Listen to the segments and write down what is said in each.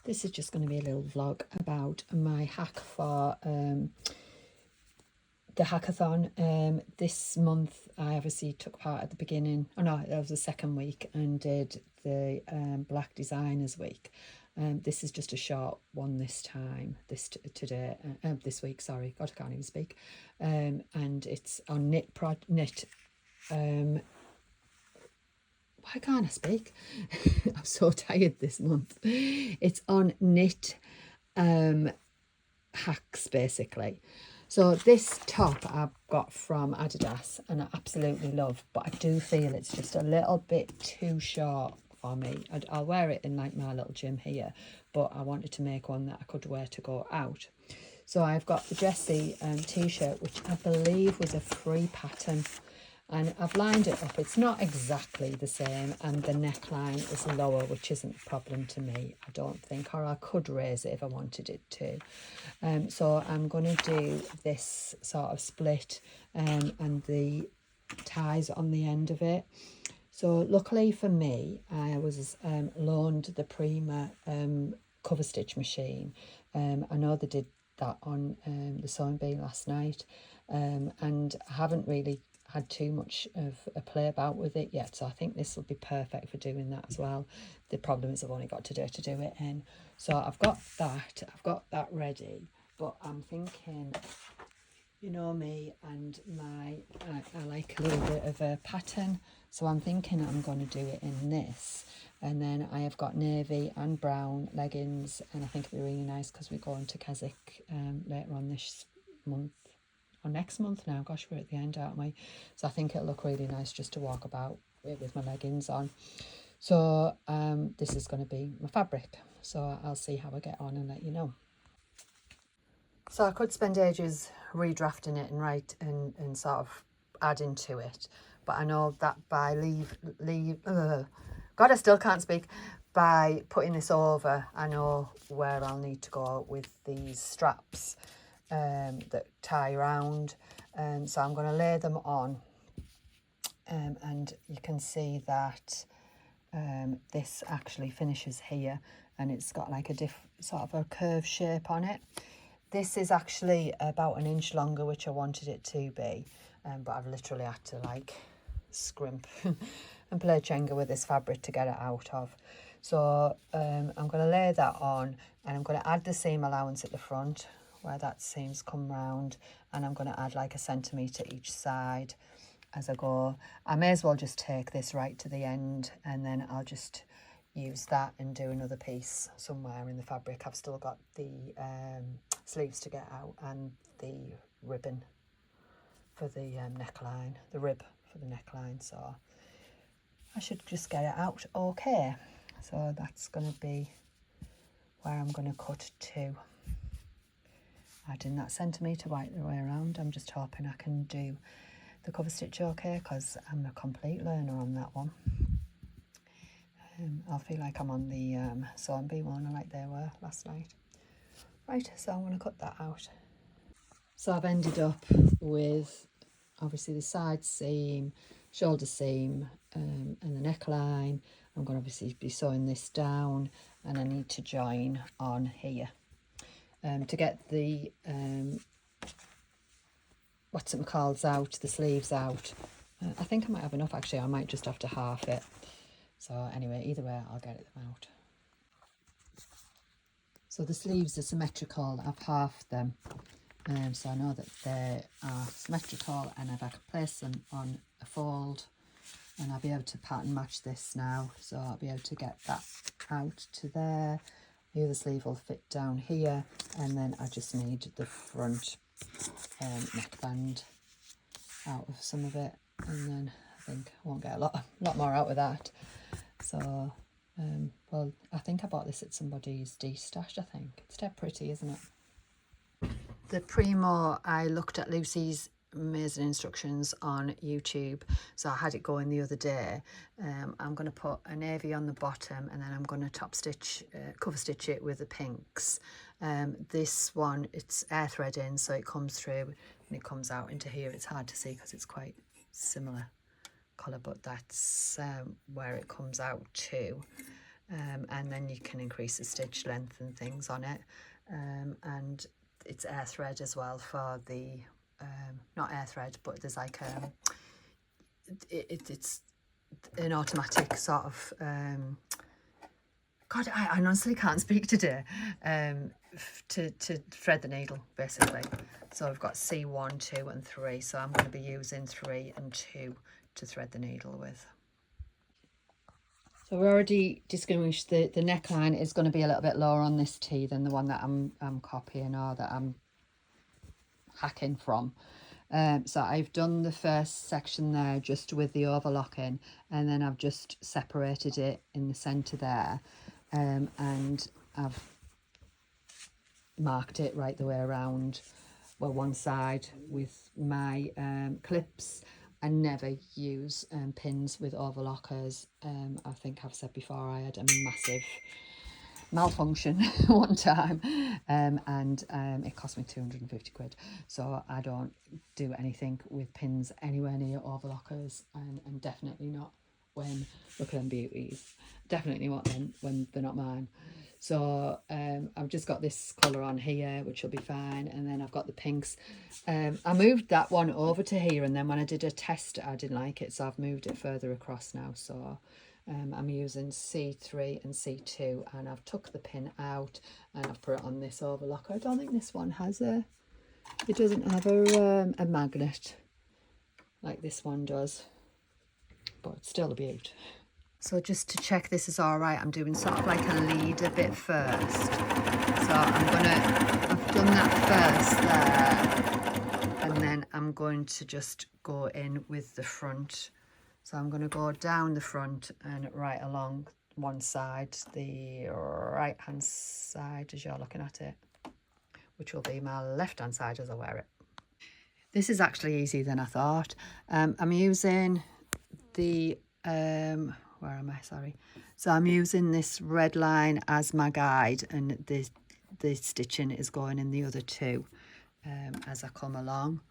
This is just going to be a little vlog about my hack for the hackathon. This month I obviously took part at the beginning, oh no, that was the second week, and did the Black Designers Week. This is just a short one this time, this week, sorry, God, I can't even speak. And it's on why can't I speak? I'm so tired this month. It's on knit hacks, basically. So this top I've got from Adidas and I absolutely love, but I do feel it's just a little bit too short for me. I'll wear it in like my little gym here, but I wanted to make one that I could wear to go out. So I've got the Jessie t-shirt, which I believe was a free pattern. And I've lined it up. It's not exactly the same, and the neckline is lower, which isn't a problem to me, I don't think, or I could raise it if I wanted it to. So I'm going to do this sort of split and the ties on the end of it. So luckily for me, I was loaned the Prima cover stitch machine. I know they did that on the sewing bee last night, and I haven't really had too much of a play about with it yet, so I think this will be perfect for doing that as well. The problem is I've only got today to do it in, so I've got that ready, but I'm thinking, you know me and I like a little bit of a pattern, so I'm thinking I'm going to do it in this. And then I have got navy and brown leggings, and I think it'll be really nice because we're going to Keswick later on this month, or next month now. Gosh, we're at the end, aren't we? So I think it'll look really nice just to walk about with my leggings on. So this is going to be my fabric, so I'll see how I get on and let you know. So I could spend ages redrafting it and and sort of adding to it, but I know that by God, I still can't speak. By putting this over, I know where I'll need to go with these straps that tie around. So I'm going to lay them on, and you can see that this actually finishes here, and it's got like a sort of a curved shape on it. This is actually about 1 inch longer, which I wanted it to be, but I've literally had to like scrimp and play Jenga with this fabric to get it out of. So I'm going to lay that on, and I'm going to add the seam allowance at the front where that seam's come round, and I'm going to add like 1 centimetre each side as I go. I may as well just take this right to the end, and then I'll just use that and do another piece somewhere in the fabric. I've still got the sleeves to get out and the ribbon for the neckline, the rib for the neckline, so I should just get it out okay. So that's going to be where I'm going to cut to. Adding that centimetre right the way around. I'm just hoping I can do the cover stitch okay, because I'm a complete learner on that one. I feel like I'm on the sewing bee one like they were last night. Right, so I'm going to cut that out. So I've ended up with obviously the side seam, shoulder seam, and the neckline. I'm going to obviously be sewing this down, and I need to join on here to get the out, the sleeves out. I think I might have enough actually. I might just have to half it. So anyway, either way, I'll get them out. So the sleeves are symmetrical. I've halved them, so I know that they are symmetrical, and if I can place them on a fold, and I'll be able to pattern match this now. So I'll be able to get that out to there. The other sleeve will fit down here, and then I just need the front neckband out of some of it, and then I think I won't get a lot more out of that. So well, I think I bought this at somebody's destash. I think it's dead pretty, isn't it? The Primo, I looked at Lucy's amazing instructions on YouTube, so I had it going the other day. I'm going to put a navy on the bottom, and then I'm going to cover stitch it with the pinks. This one, it's air threading, so it comes through and it comes out into here. It's hard to see because it's quite similar colour, but that's where it comes out to. and then you can increase the stitch length and things on it, and it's air thread as well for the not air thread, but there's like it's an automatic sort of God, I honestly can't speak today, to thread the needle basically. So I've got C1, 2 and 3, so I'm going to be using 3 and 2 to thread the needle with. So we already distinguished the neckline is going to be a little bit lower on this tee than the one that I'm copying or that I'm hacking from. So I've done the first section there just with the overlocking, and then I've just separated it in the centre there, and I've marked it right the way around, well, one side with my clips. I never use pins with overlockers. I think I've said before I had a massive malfunction one time, and it cost me 250 quid. So I don't do anything with pins anywhere near overlockers, and definitely not when, look at them beauties, definitely not when they're not mine. So I've just got this colour on here, which will be fine, and then I've got the pinks. I moved that one over to here, and then when I did a test I didn't like it, so I've moved it further across now. So I'm using C3 and C2, and I've took the pin out and I've put it on this overlocker. I don't think this one has it doesn't have a magnet like this one does, but it's still a beaut. So just to check this is all right, I'm doing sort of like a leader bit first. So I've done that first there, and then I'm going to just go in with the front. So I'm going to go down the front and right along one side, the right hand side as you're looking at it, which will be my left hand side as I wear it. This is actually easier than I thought. I'm using the where am I, sorry. So I'm using this red line as my guide, and the stitching is going in the other two as I come along.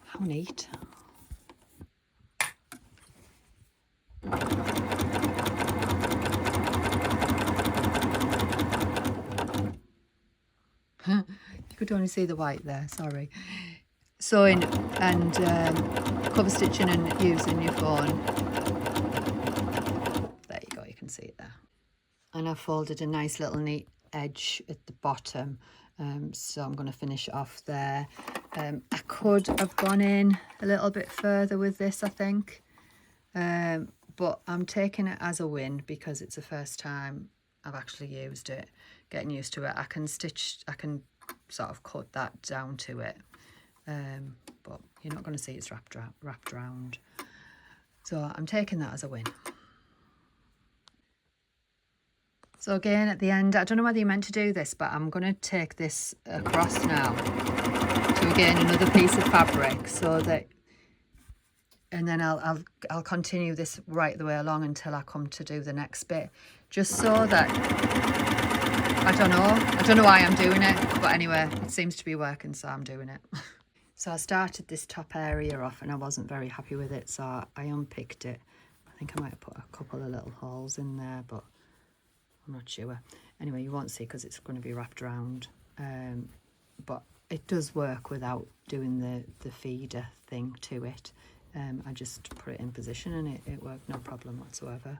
How neat. You could only see the white there, sorry. Sewing and cover stitching and using your phone. There you go, you can see it there. And I've folded a nice little neat edge at the bottom, so I'm going to finish it off there. I could have gone in a little bit further with this, I think, but I'm taking it as a win because it's the first time I've actually used it, getting used to it. I can sort of cut that down to it, but you're not going to see it's wrapped around. So I'm taking that as a win. So again, at the end, I don't know whether you meant to do this, but I'm going to take this across now to again another piece of fabric, so that, and then I'll continue this right the way along until I come to do the next bit, just so that I don't know why I'm doing it, but anyway, it seems to be working, so I'm doing it. So I started this top area off and I wasn't very happy with it, so I unpicked it. I think I might have put a couple of little holes in there, but I'm not sure. Anyway, you won't see because it's going to be wrapped around, but it does work without doing the feeder thing to it. I just put it in position and it worked no problem whatsoever.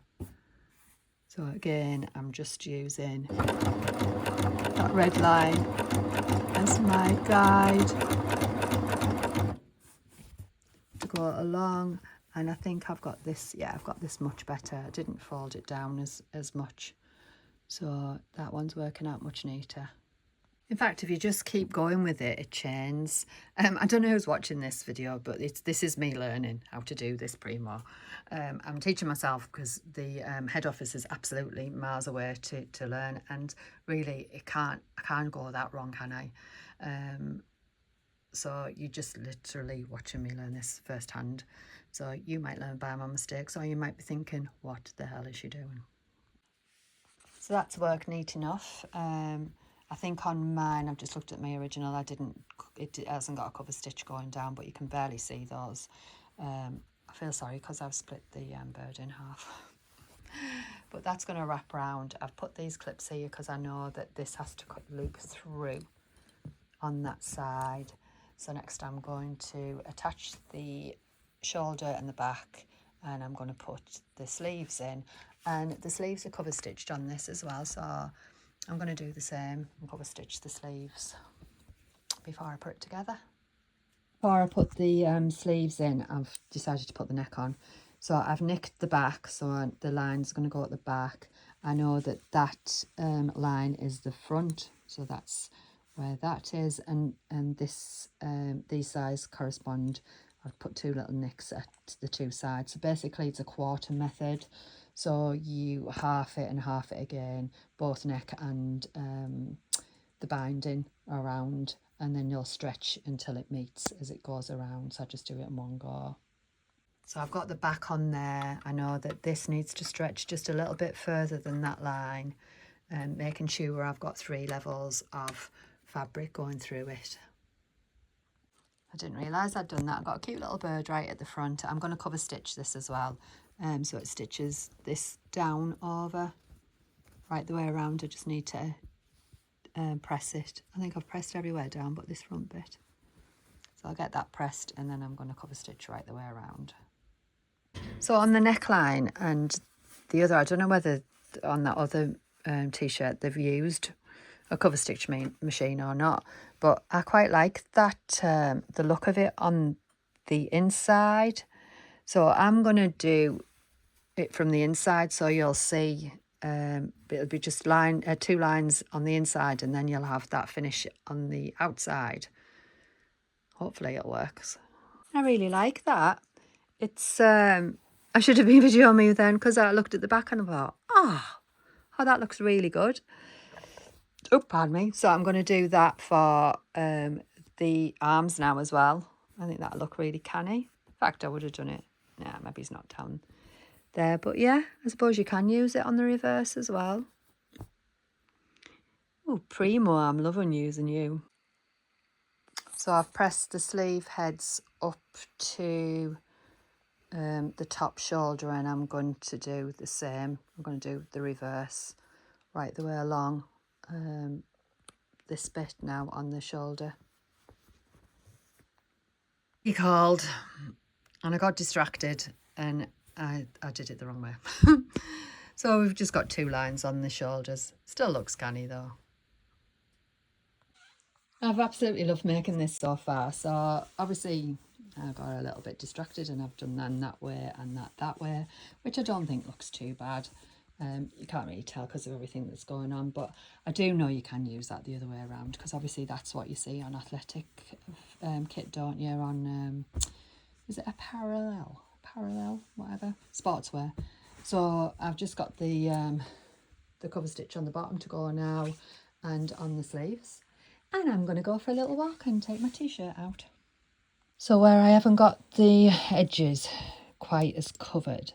So again, I'm just using that red line as my guide to go along, and I think I've got this, yeah, I've got this much better. I didn't fold it down as much, so that one's working out much neater. In fact, if you just keep going with it, it chains. I don't know who's watching this video, but this is me learning how to do this Primo. I'm teaching myself because the head office is absolutely miles away to learn, and really I can't go that wrong, can I? So you're just literally watching me learn this firsthand. So you might learn by my mistakes, or you might be thinking, what the hell is she doing? So that's worked neat enough. I think on mine, I've just looked at my original, it hasn't got a cover stitch going down, but you can barely see those. I feel sorry because I've split the bird in half. But that's going to wrap around. I've put these clips here because I know that this has to loop through on that side. So next I'm going to attach the shoulder and the back, and I'm going to put the sleeves in. And the sleeves are cover stitched on this as well, so I'm going to do the same and cover stitch the sleeves before I put it together. Before I put the sleeves in, I've decided to put the neck on. So I've nicked the back, so the line's going to go at the back. I know that that line is the front, so that's where that is, and this these sides correspond. I've put two little nicks at the two sides. So basically it's a quarter method. So you half it and half it again, both neck and the binding around, and then you'll stretch until it meets as it goes around. So I just do it in one go. So I've got the back on there. I know that this needs to stretch just a little bit further than that line, and making sure I've got 3 levels of fabric going through it. I didn't realise I'd done that. I've got a cute little bird right at the front. I'm going to cover stitch this as well, so it stitches this down over right the way around. I just need to press it. I think I've pressed everywhere down but this front bit. So I'll get that pressed, and then I'm going to cover stitch right the way around. So on the neckline and the other, I don't know whether on that other t-shirt they've used a cover stitch machine or not, but I quite like that, the look of it on the inside. So I'm going to do it from the inside, so you'll see it'll be just 2 lines on the inside, and then you'll have that finish on the outside. Hopefully it works. I really like that. It's I should have been videoing me then, because I looked at the back and I thought, oh, that looks really good. Oh, pardon me. So I'm going to do that for the arms now as well. I think that'll look really canny. In fact, I would have done it. Nah, maybe it's not down there. But yeah, I suppose you can use it on the reverse as well. Oh, Primo, I'm loving using you. So I've pressed the sleeve heads up to the top shoulder, and I'm going to do the same. I'm going to do the reverse right the way along this bit now on the shoulder. He called and I got distracted and I did it the wrong way. So we've just got 2 lines on the shoulders. Still looks canny though. I've absolutely loved making this so far. So obviously I got a little bit distracted and I've done that way and that way, which I don't think looks too bad. You can't really tell because of everything that's going on, but I do know you can use that the other way around, because obviously that's what you see on athletic kit, don't you? On is it a parallel, whatever, sportswear. So I've just got the cover stitch on the bottom to go now, and on the sleeves, and I'm going to go for a little walk and take my t-shirt out. So where I haven't got the edges quite as covered,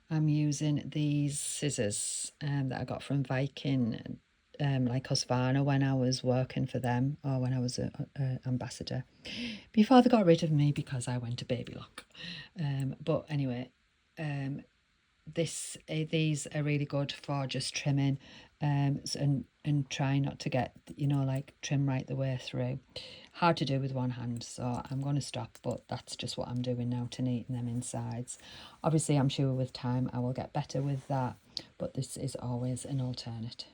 I'm using these scissors that I got from Viking, like Husqvarna, when I was working for them, or when I was an ambassador, before they got rid of me because I went to Babylock. But anyway, these are really good for just trimming, and try not to get, like trim right the way through. Hard to do with one hand, so I'm going to stop, but that's just what I'm doing now to neaten them insides. Obviously I'm sure with time I will get better with that, but this is always an alternate.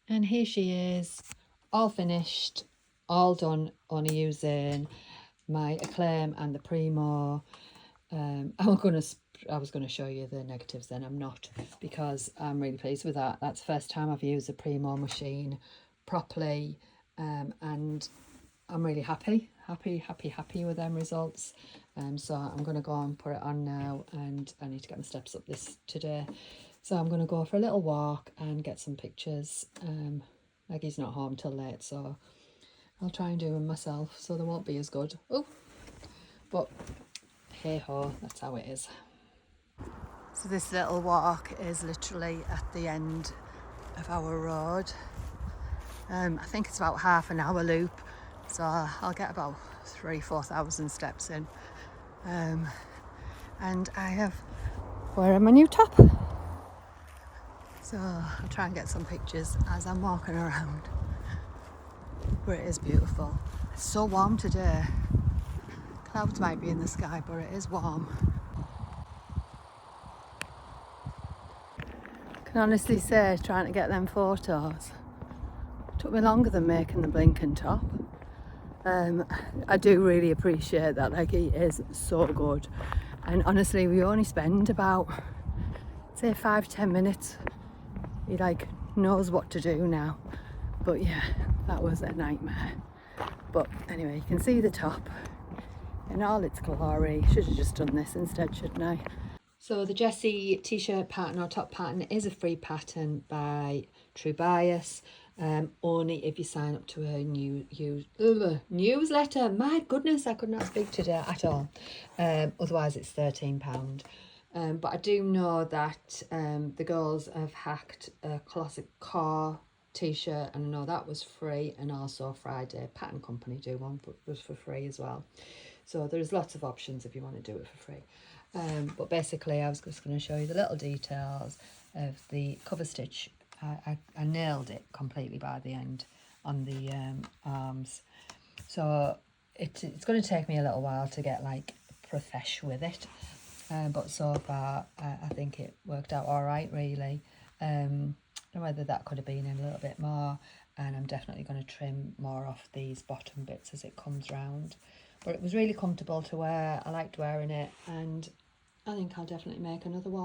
And here she is, all finished, all done, only using my Acclaim and the Primo. I was going to show you the negatives then. I'm not, because I'm really pleased with that. That's the first time I've used a Primo machine properly, and I'm really happy with them results. So I'm going to go and put it on now, and I need to get my steps up this today. So I'm going to go for a little walk and get some pictures. Maggie's not home till late, so I'll try and do them myself, so they won't be as good. Oh, but hey ho, that's how it is. So this little walk is literally at the end of our road. I think it's about half an hour loop, so I'll get about 3,000-4,000 steps in. And I have wearing my new top, so I'll try and get some pictures as I'm walking around. But it is beautiful. It's so warm today. Clouds might be in the sky, but it is warm. I can honestly say, trying to get them photos took me longer than making the blinking top. I do really appreciate that, like, it is so good. And honestly, we only spend about, say, 5-10 minutes. He like knows what to do now. But yeah, that was a nightmare. But anyway, you can see the top in all its glory. Should have just done this instead, shouldn't I? So the Jessie t-shirt pattern or top pattern is a free pattern by True Bias. Only if you sign up to her newsletter. My goodness, I could not speak today at all. Otherwise it's £13. But I do know that the girls have hacked a classic car t-shirt, and I know that was free, and also Friday Pattern Company do one, but was for free as well. So there's lots of options if you want to do it for free. But basically I was just going to show you the little details of the cover stitch. I nailed it completely by the end on the arms. So it's going to take me a little while to get like profesh with it. But so far I think it worked out all right, really. I don't know whether that could have been in a little bit more, and I'm definitely going to trim more off these bottom bits as it comes round. But it was really comfortable to wear. I liked wearing it, and I think I'll definitely make another one.